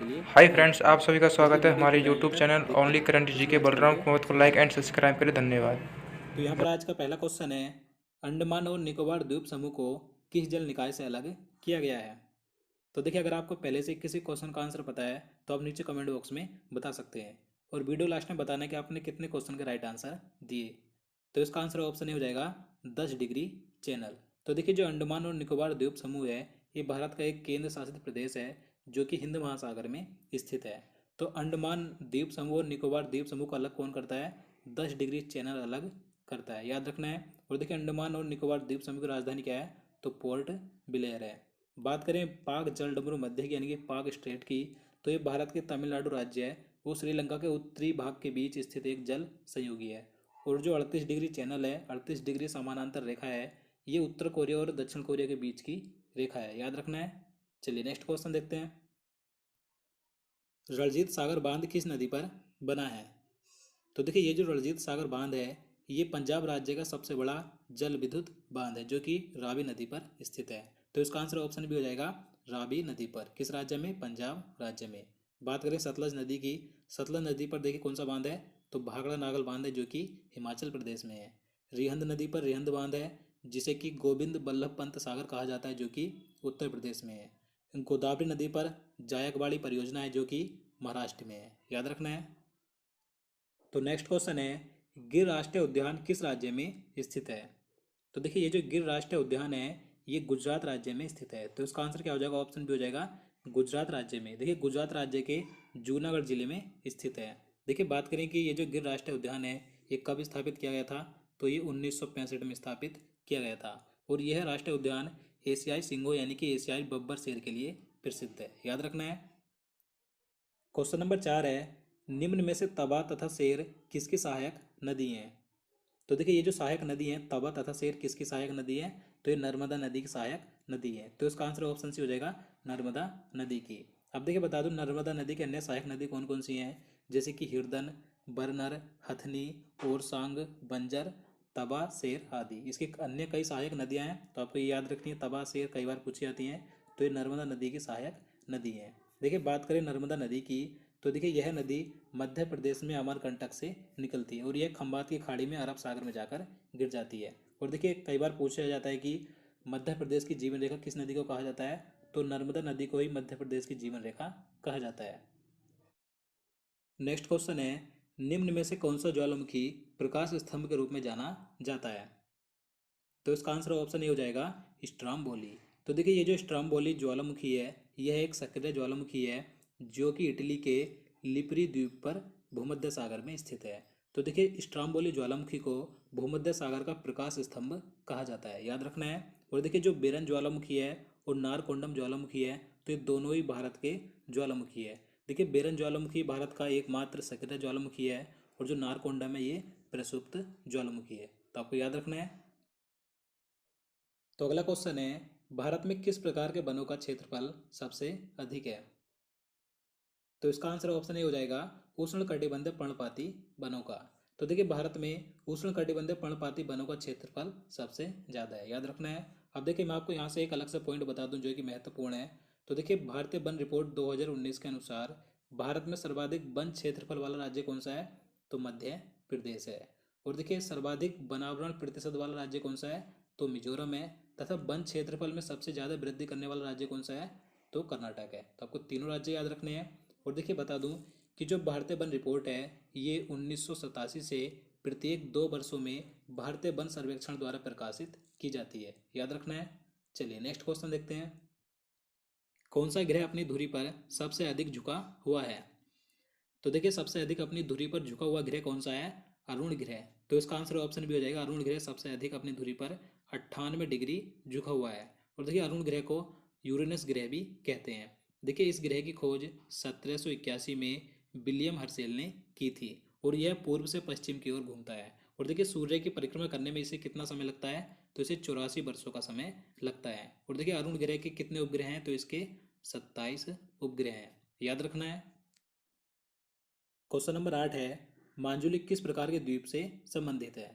लिए hi friends, आप सभी का स्वागत है हमारे यूट्यूब चैनल ओनली करंट जी के बलराम कुमावत को लाइक एंड सब्सक्राइब करें। धन्यवाद। तो यहाँ पर आज का पहला क्वेश्चन है, अंडमान और निकोबार द्वीप समूह को किस जल निकाय से अलग किया गया है। तो देखिए, अगर आपको पहले से किसी क्वेश्चन का आंसर पता है तो आप नीचे कमेंट बॉक्स में बता सकते हैं, और वीडियो लास्ट में बताना कि आपने कितने क्वेश्चन के राइट आंसर दिए। तो इसका आंसर ऑप्शन ए हो जाएगा 10 डिग्री चैनल। तो देखिए, जो अंडमान और निकोबार द्वीप समूह है ये भारत का एक केंद्र शासित प्रदेश है जो कि हिंद महासागर में स्थित है। तो अंडमान द्वीप समूह और निकोबार द्वीप समूह को अलग कौन करता है? 10 डिग्री चैनल अलग करता है, याद रखना है। और देखिए, अंडमान और निकोबार द्वीप समूह की राजधानी क्या है? तो पोर्ट ब्लेयर है। बात करें पाक जलडमरू मध्य की यानी कि पाक स्टेट की, तो ये भारत के तमिलनाडु राज्य है, वो श्रीलंका के उत्तरी भाग के बीच स्थित एक जल संयोगी है। और जो 38 डिग्री चैनल है, 38 डिग्री समानांतर रेखा है, ये उत्तर कोरिया और दक्षिण कोरिया के बीच की रेखा है, याद रखना है। चलिए नेक्स्ट क्वेश्चन देखते हैं। रणजीत सागर बांध किस नदी पर बना है? तो देखिए, ये जो रणजीत सागर बांध है ये पंजाब राज्य का सबसे बड़ा जल विद्युत बांध है जो कि रावी नदी पर स्थित है। तो इसका आंसर ऑप्शन भी हो जाएगा रावी नदी पर। किस राज्य में? पंजाब राज्य में। बात करें सतलज नदी की, सतलज नदी पर देखिए कौन सा बांध है? तो भाखड़ा नागल बांध है जो कि हिमाचल प्रदेश में है। रिहंद नदी पर रिहंद बांध है जिसे कि गोविंद बल्लभ पंत सागर कहा जाता है जो कि उत्तर प्रदेश में है। गोदावरी नदी पर जायकवाड़ी परियोजना है जो कि महाराष्ट्र में है, याद रखना है। तो नेक्स्ट क्वेश्चन है, गिर राष्ट्रीय उद्यान किस राज्य में स्थित है? तो देखिए, ये जो गिर राष्ट्रीय उद्यान है ये गुजरात राज्य में स्थित है। तो इसका आंसर क्या हो जाएगा? ऑप्शन भी हो जाएगा गुजरात राज्य में। देखिए, गुजरात राज्य के जूनागढ़ जिले में स्थित है। देखिए, बात करें कि ये जो गिर राष्ट्रीय उद्यान है ये कब स्थापित किया गया था? तो ये 1965 में स्थापित किया गया था। और यह राष्ट्रीय उद्यान एशियाई सिंगों यानी कि एशियाई बब्बर शेर के लिए प्रसिद्ध है, याद रखना है। क्वेश्चन नंबर 4 है, निम्न में से तवा तथा शेर किसकी सहायक नदी हैं? तो देखिए, ये जो सहायक नदी है तवा तथा शेर किसकी सहायक नदी है? तो ये नर्मदा नदी की सहायक नदी है। तो इसका आंसर ऑप्शन सी हो जाएगा नर्मदा नदी की। अब देखिए, बता दूं नर्मदा नदी के अन्य सहायक नदी कौन कौन सी हैं, जैसे कि हिरदन, बरनर, हथनी, ओरसांग, बंजर, तवा, शेर आदि। इसकी अन्य कई सहायक नदियां हैं तो आपको ये याद रखनी है। तवा शेर कई बार पूछी जाती हैं, तो ये नर्मदा नदी की सहायक नदी है। देखिए, बात करें नर्मदा नदी की, तो देखिए यह नदी मध्य प्रदेश में अमरकंटक से निकलती है और यह खंबात की खाड़ी में अरब सागर में जाकर गिर जाती है। और देखिए, कई बार पूछा जाता है कि मध्य प्रदेश की जीवन रेखा किस नदी को कहा जाता है? तो नर्मदा नदी को ही मध्य प्रदेश की जीवन रेखा कहा जाता है। नेक्स्ट क्वेश्चन है, निम्न में से कौन सा ज्वालामुखी प्रकाश स्तंभ के रूप में जाना जाता है? तो इसका आंसर ऑप्शन ए हो जाएगा स्ट्राम्बोली। तो देखिए, ये जो स्ट्राम्बोली ज्वालामुखी है यह एक सक्रिय ज्वालामुखी है जो कि इटली के लिपरी द्वीप पर भूमध्य सागर में स्थित है। तो देखिए, स्ट्राम्बोली ज्वालामुखी को भूमध्य सागर का प्रकाश स्तंभ कहा जाता है, याद रखना है। और देखिए, जो बेरन ज्वालामुखी है और नारकोंडम ज्वालामुखी है तो ये दोनों ही भारत के ज्वालामुखी है। देखिए, बेरन ज्वालामुखी भारत का एकमात्र सक्रिय ज्वालामुखी है और जो नारकोंडम है ये प्रसुप्त ज्वालामुखी है, तो आपको याद रखना है। तो अगला क्वेश्चन है, भारत में किस प्रकार के वनों का क्षेत्रफल सबसे अधिक है? तो इसका आंसर ऑप्शन ए हो जाएगा उष्णकटिबंधीय पर्णपाती वनों का। तो देखिए, भारत में उष्णकटिबंधीय पर्णपाती वनों का क्षेत्रफल सबसे ज़्यादा है, याद रखना है। अब देखिए, मैं आपको यहाँ से एक अलग से पॉइंट बता दूं जो कि महत्वपूर्ण है। तो देखिए, भारतीय वन रिपोर्ट 2019 के अनुसार भारत में सर्वाधिक वन क्षेत्रफल वाला राज्य कौन सा है? तो मध्य प्रदेश है। और देखिए, सर्वाधिक वनावरण प्रतिशत वाला राज्य कौन सा है? तो मिजोरम है। तथा वन क्षेत्रफल में सबसे ज़्यादा वृद्धि करने वाला राज्य कौन सा है? तो कर्नाटक है। तो आपको तीनों राज्य याद रखने हैं। और देखिए, बता दूं कि जो भारतीय वन रिपोर्ट है ये 1987 से प्रत्येक 2 वर्षों में भारतीय वन सर्वेक्षण द्वारा प्रकाशित की जाती है, याद रखना है। चलिए नेक्स्ट क्वेश्चन देखते हैं। कौन सा ग्रह अपनी धुरी पर सबसे अधिक झुका हुआ है? तो देखिए, सबसे अधिक अपनी धुरी पर झुका हुआ ग्रह कौन सा है? अरुण ग्रह। तो इसका आंसर ऑप्शन भी हो जाएगा अरुण ग्रह सबसे अधिक अपनी धुरी पर 98 डिग्री झुका हुआ है। और देखिए, अरुण ग्रह को यूरेनस ग्रह भी कहते हैं। देखिए, इस ग्रह की खोज 1781 में विलियम हर्शेल ने की थी और यह पूर्व से पश्चिम की ओर घूमता है। और देखिए, सूर्य की परिक्रमा करने में इसे कितना समय लगता है? तो इसे 84 वर्षों का समय लगता है। और देखिए, अरुण ग्रह के कितने उपग्रह हैं? तो इसके 27 उपग्रह हैं, याद रखना है। क्वेश्चन नंबर 8 है, मांजुलिक किस प्रकार के द्वीप से संबंधित है?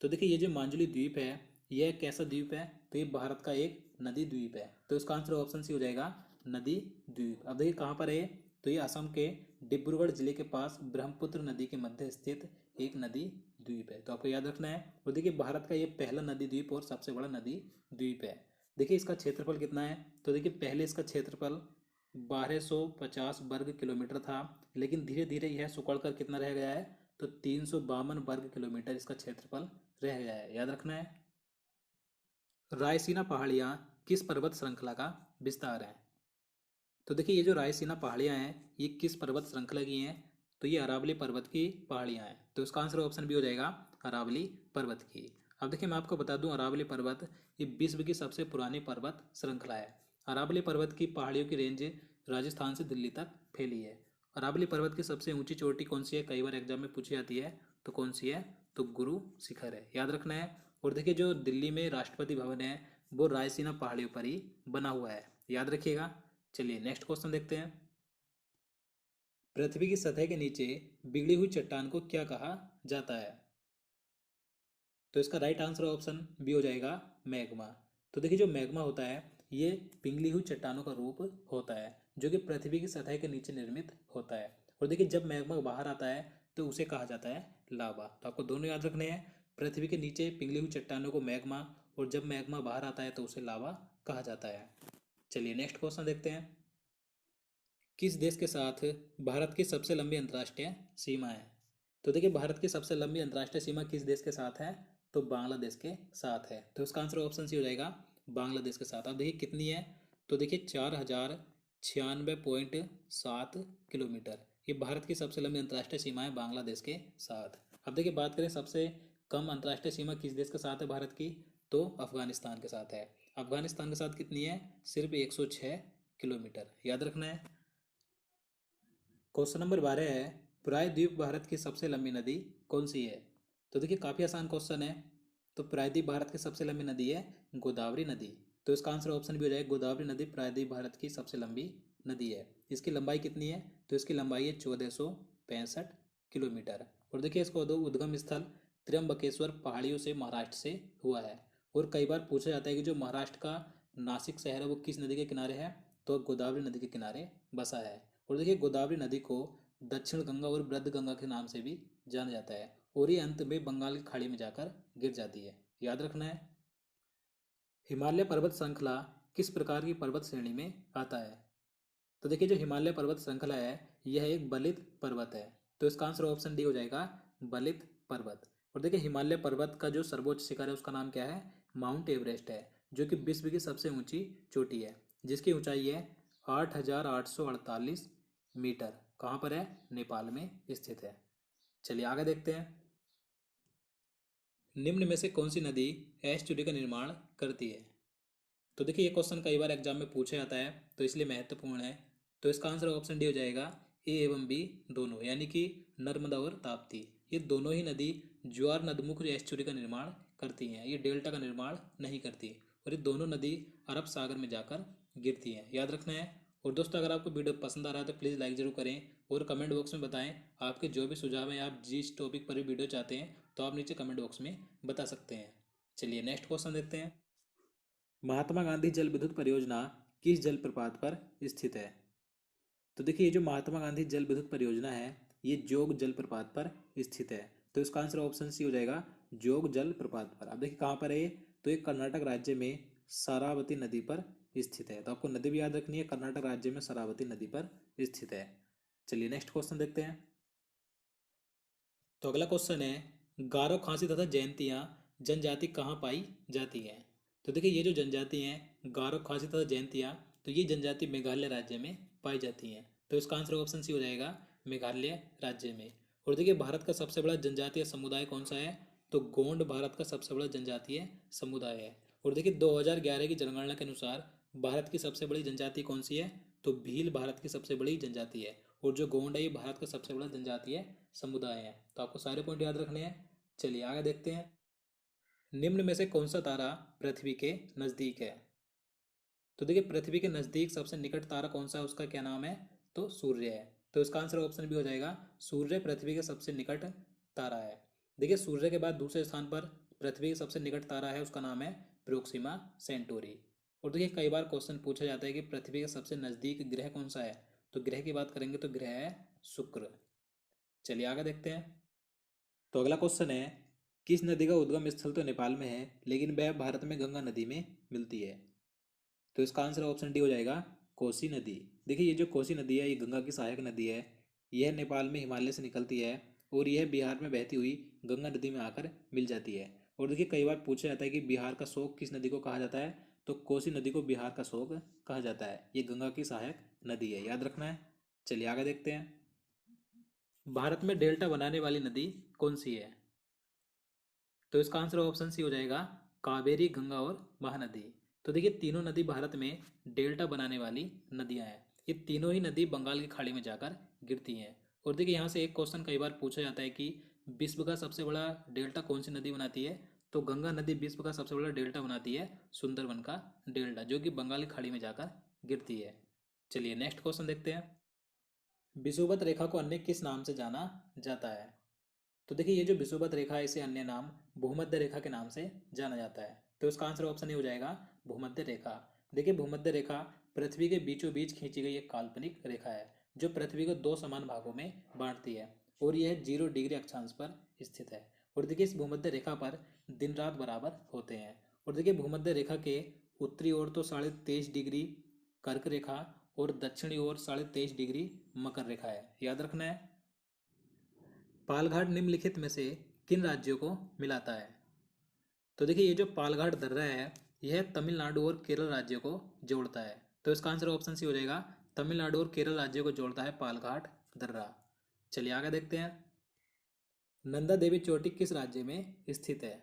तो देखिए, ये जो मांजुली द्वीप है यह कैसा द्वीप है? तो ये भारत का एक नदी द्वीप है। तो इसका आंसर ऑप्शन सी हो जाएगा नदी द्वीप। अब देखिए कहाँ पर है ये? तो ये असम के डिब्रूगढ़ जिले के पास ब्रह्मपुत्र नदी के मध्य स्थित एक नदी द्वीप है, तो आपको याद रखना है। और देखिए भारत का ये पहला नदी द्वीप और सबसे बड़ा नदी द्वीप है। देखिए इसका क्षेत्रफल कितना है? तो देखिए पहले इसका क्षेत्रफल 1250 वर्ग किलोमीटर था, लेकिन धीरे धीरे यह सिकुड़कर कितना रह गया है? तो 352 वर्ग किलोमीटर इसका क्षेत्रफल रह गया है, याद रखना है। रायसीना पहाड़ियाँ किस पर्वत श्रृंखला का विस्तार है? तो देखिए ये जो रायसीना पहाड़ियाँ हैं ये किस पर्वत श्रृंखला की हैं? तो ये अरावली पर्वत की पहाड़ियाँ हैं, तो इसका आंसर ऑप्शन भी हो जाएगा अरावली पर्वत की। अब देखिए मैं आपको बता दूं अरावली पर्वत ये विश्व की सबसे पुरानी पर्वत श्रृंखला है। अरावली पर्वत की पहाड़ियों की रेंज राजस्थान से दिल्ली तक फैली है। अरावली पर्वत की सबसे ऊंची चोटी कौन सी है? कई बार एग्जाम में पूछी जाती है, तो कौन सी है? तो गुरु शिखर है, याद रखना है। और देखिए जो दिल्ली में राष्ट्रपति भवन है वो रायसीना पहाड़ियों पर ही बना हुआ है, याद रखिएगा। चलिए नेक्स्ट क्वेश्चन देखते हैं। पृथ्वी की सतह के नीचे बिगड़ी हुई चट्टान को क्या कहा जाता है? तो इसका राइट आंसर ऑप्शन बी हो जाएगा मैग्मा। तो देखिए जो मैग्मा होता है ये पिघली हुई चट्टानों का रूप होता है जो कि पृथ्वी की सतह के नीचे निर्मित होता है। और देखिए जब मैग्मा बाहर आता है तो उसे कहा जाता है लावा। तो आपको दोनों याद रखने हैं, पृथ्वी के नीचे पिघली हुई चट्टानों को मैग्मा, और जब मैग्मा बाहर आता है तो उसे लावा कहा जाता है। चलिए नेक्स्ट क्वेश्चन देखते हैं। किस देश के साथ भारत की सबसे लंबी अंतर्राष्ट्रीय सीमा है? तो देखिए भारत की सबसे लंबी अंतर्राष्ट्रीय सीमा किस देश के साथ है? तो बांग्लादेश के साथ है, तो इसका आंसर ऑप्शन सी हो जाएगा बांग्लादेश के साथ। अब देखिए कितनी है? तो देखिए 4096.7 किलोमीटर, ये भारत की सबसे लंबी अंतर्राष्ट्रीय सीमा है बांग्लादेश के साथ। अब देखिए बात करें सबसे कम अंतर्राष्ट्रीय सीमा किस देश के साथ है भारत की? तो अफगानिस्तान के साथ है। अफगानिस्तान के साथ कितनी है? सिर्फ 106 किलोमीटर, याद रखना है। क्वेश्चन नंबर 12 है, प्रायद्वीप भारत की सबसे लंबी नदी कौन सी है? तो देखिए काफ़ी आसान क्वेश्चन है। तो प्रायद्वीप भारत की सबसे लंबी नदी है गोदावरी नदी, तो इसका आंसर ऑप्शन भी हो जाएगा गोदावरी नदी प्रायद्वीप भारत की सबसे लंबी नदी है। इसकी लंबाई कितनी है? तो इसकी लंबाई है 1465 किलोमीटर। और देखिए इसका उद्गम स्थल त्र्यंबकेश्वर पहाड़ियों से महाराष्ट्र से हुआ है। और कई बार पूछा जाता है कि जो महाराष्ट्र का नासिक शहर है वो किस नदी के किनारे है? तो गोदावरी नदी के किनारे बसा है। और देखिए गोदावरी नदी को दक्षिण गंगा और वृद्ध गंगा के नाम से भी जाना जाता है, और ये अंत में बंगाल की खाड़ी में जाकर गिर जाती है, याद रखना है। हिमालय पर्वत श्रृंखला किस प्रकार की पर्वत श्रेणी में आता है? तो देखिए जो हिमालय पर्वत श्रृंखला है यह एक बलित पर्वत है, तो इसका आंसर ऑप्शन डी हो जाएगा बलित पर्वत। और देखिए हिमालय पर्वत का जो सर्वोच्च शिखर है उसका नाम क्या है? माउंट एवरेस्ट है, जो कि विश्व की सबसे ऊंची चोटी है, जिसकी ऊंचाई है 8,848 मीटर। कहाँ पर है? नेपाल में स्थित है। चलिए आगे देखते हैं। निम्न में से कौन सी नदी एस्चुरी का निर्माण करती है? तो देखिए ये क्वेश्चन कई बार एग्जाम में पूछा जाता है, तो इसलिए महत्वपूर्ण है। तो इसका आंसर ऑप्शन डी हो जाएगा ए एवं बी दोनों, यानी कि नर्मदा और ताप्ती, ये दोनों ही नदी ज्वार नदमुख एस्चुरी का निर्माण करती हैं, ये डेल्टा का निर्माण नहीं करती। और ये दोनों नदी अरब सागर में जाकर गिरती हैं, याद रखना है। और दोस्तों अगर आपको वीडियो पसंद आ रहा है तो प्लीज़ लाइक ज़रूर करें, और कमेंट बॉक्स में बताएं आपके जो भी सुझाव हैं, आप जिस टॉपिक पर भी वीडियो चाहते हैं तो आप नीचे कमेंट बॉक्स में बता सकते हैं। चलिए नेक्स्ट क्वेश्चन देखते हैं। महात्मा गांधी जल विद्युत परियोजना किस जलप्रपात पर स्थित है? तो देखिए ये जो महात्मा गांधी जल विद्युत परियोजना है ये जोग जलप्रपात पर स्थित है, तो इसका आंसर ऑप्शन सी हो जाएगा जोग जलप्रपात पर। अब देखिए कहाँ पर है ये? तो ये कर्नाटक राज्य में शरावती नदी पर स्थित है, तो आपको नदी भी याद रखनी है, कर्नाटक राज्य में शरावती नदी पर स्थित है। चलिए नेक्स्ट क्वेश्चन देखते हैं। तो अगला क्वेश्चन है, गारो खासी तथा जयंतियाँ जनजाति कहाँ पाई जाती है? तो देखिए ये जो जनजाति हैं गारो खासी तथा जयंतियाँ, तो ये जनजाति मेघालय राज्य में पाई जाती हैं, तो इसका आंसर ऑप्शन सी हो जाएगा मेघालय राज्य में। और देखिए भारत का सबसे बड़ा जनजातीय समुदाय कौन सा है? तो गोंड भारत का सबसे बड़ा जनजातीय समुदाय है। और देखिए 2011 की जनगणना के अनुसार भारत की सबसे बड़ी जनजाति कौन सी है? तो भील भारत की सबसे बड़ी जनजाति है, और जो गोंड है ये भारत का सबसे बड़ा जनजातीय समुदाय है। तो आपको सारे पॉइंट याद रखने हैं। चलिए आगे देखते हैं। निम्न में से कौन सा तारा पृथ्वी के नज़दीक है? तो देखिए पृथ्वी के नज़दीक सबसे निकट तारा कौन सा है, उसका क्या नाम है? तो सूर्य है, तो इसका आंसर ऑप्शन भी हो जाएगा सूर्य पृथ्वी के सबसे निकट तारा है। देखिए सूर्य के बाद दूसरे स्थान पर पृथ्वी के सबसे निकट तारा है, उसका नाम है प्रोक्सिमा सेंटोरी। और देखिए कई बार क्वेश्चन पूछा जाता है कि पृथ्वी के सबसे नज़दीक ग्रह कौन सा है, तो ग्रह की बात करेंगे तो ग्रह है शुक्र। चलिए आगे देखते हैं। तो अगला क्वेश्चन है, किस नदी का उद्गम स्थल तो नेपाल में है लेकिन वह भारत में गंगा नदी में मिलती है? तो इसका आंसर ऑप्शन डी हो जाएगा कोसी नदी। देखिए ये जो कोसी नदी है ये गंगा की सहायक नदी है। यह नेपाल में हिमालय से निकलती है और यह बिहार में बहती हुई गंगा नदी में आकर मिल जाती है। और देखिए कई बार पूछा जाता है कि बिहार का शोक किस नदी को कहा जाता है, तो कोसी नदी को बिहार का शोक कहा जाता है। ये गंगा की सहायक नदी है, याद रखना है। चलिए आगे देखते हैं। भारत में डेल्टा बनाने वाली नदी कौन सी है? तो इसका आंसर ऑप्शन सी हो जाएगा कावेरी, गंगा और महानदी। तो देखिए तीनों नदी भारत में डेल्टा बनाने वाली नदियां हैं। ये तीनों ही नदी बंगाल की खाड़ी में जाकर गिरती हैं। और देखिए यहाँ से एक क्वेश्चन कई बार पूछा जाता है कि विश्व का सबसे बड़ा डेल्टा कौन सी नदी बनाती है, तो गंगा नदी विश्व का सबसे बड़ा डेल्टा बनाती है, सुंदरबन का डेल्टा, जो कि बंगाल की खाड़ी में जाकर गिरती है। चलिए नेक्स्ट क्वेश्चन देखते हैं। विषुवत रेखा को अन्य किस नाम से जाना जाता है? तो देखिए ये जो विषुवत रेखा है इसे अन्य नाम भूमध्य रेखा के नाम से जाना जाता है। तो इसका आंसर ऑप्शन ही हो जाएगा भूमध्य रेखा। देखिए भूमध्य रेखा पृथ्वी के बीचों बीच खींची गई एक काल्पनिक रेखा है जो पृथ्वी को दो समान भागों में बांटती है और यह 0 डिग्री अक्षांश पर स्थित है। और देखिए इस भूमध्य रेखा पर दिन रात बराबर होते हैं। और देखिए भूमध्य रेखा के उत्तरी ओर तो 23.5 डिग्री कर्क रेखा और दक्षिणी ओर 23.5 डिग्री मकर रेखा है, याद रखना है। पालघाट निम्नलिखित में से किन राज्यों को मिलाता है? तो देखिए ये जो पालघाट दर्रा है यह तमिलनाडु और केरल राज्यों को जोड़ता है। तो इसका आंसर ऑप्शन सी हो जाएगा तमिलनाडु और केरल राज्यों को जोड़ता है पालघाट दर्रा। चलिए आगे देखते हैं। नंदा देवी चोटी किस राज्य में स्थित है?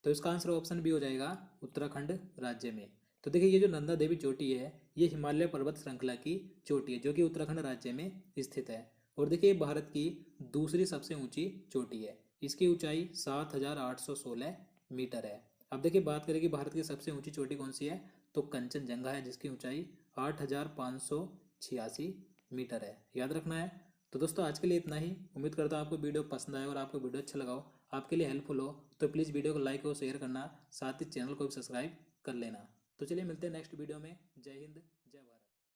तो इसका आंसर ऑप्शन बी हो जाएगा उत्तराखंड राज्य में। तो देखिए ये जो नंदा देवी चोटी है ये हिमालय पर्वत श्रृंखला की चोटी है जो कि उत्तराखंड राज्य में स्थित है। और देखिए भारत की दूसरी सबसे ऊंची चोटी है। इसकी ऊंचाई 7,816 मीटर है। अब देखिए बात करें कि भारत की सबसे ऊंची चोटी कौन सी है, तो कंचनजंगा है जिसकी ऊंचाई 8,586 मीटर है, याद रखना है। तो दोस्तों आज के लिए इतना ही। उम्मीद करता हूँ आपको वीडियो पसंद आए और आपको वीडियो अच्छा लगा हो, आपके लिए हेल्पफुल हो, तो प्लीज़ वीडियो को लाइक और शेयर करना, साथ ही चैनल को भी सब्सक्राइब कर लेना। तो चलिए मिलते हैं नेक्स्ट वीडियो में। जय हिंद।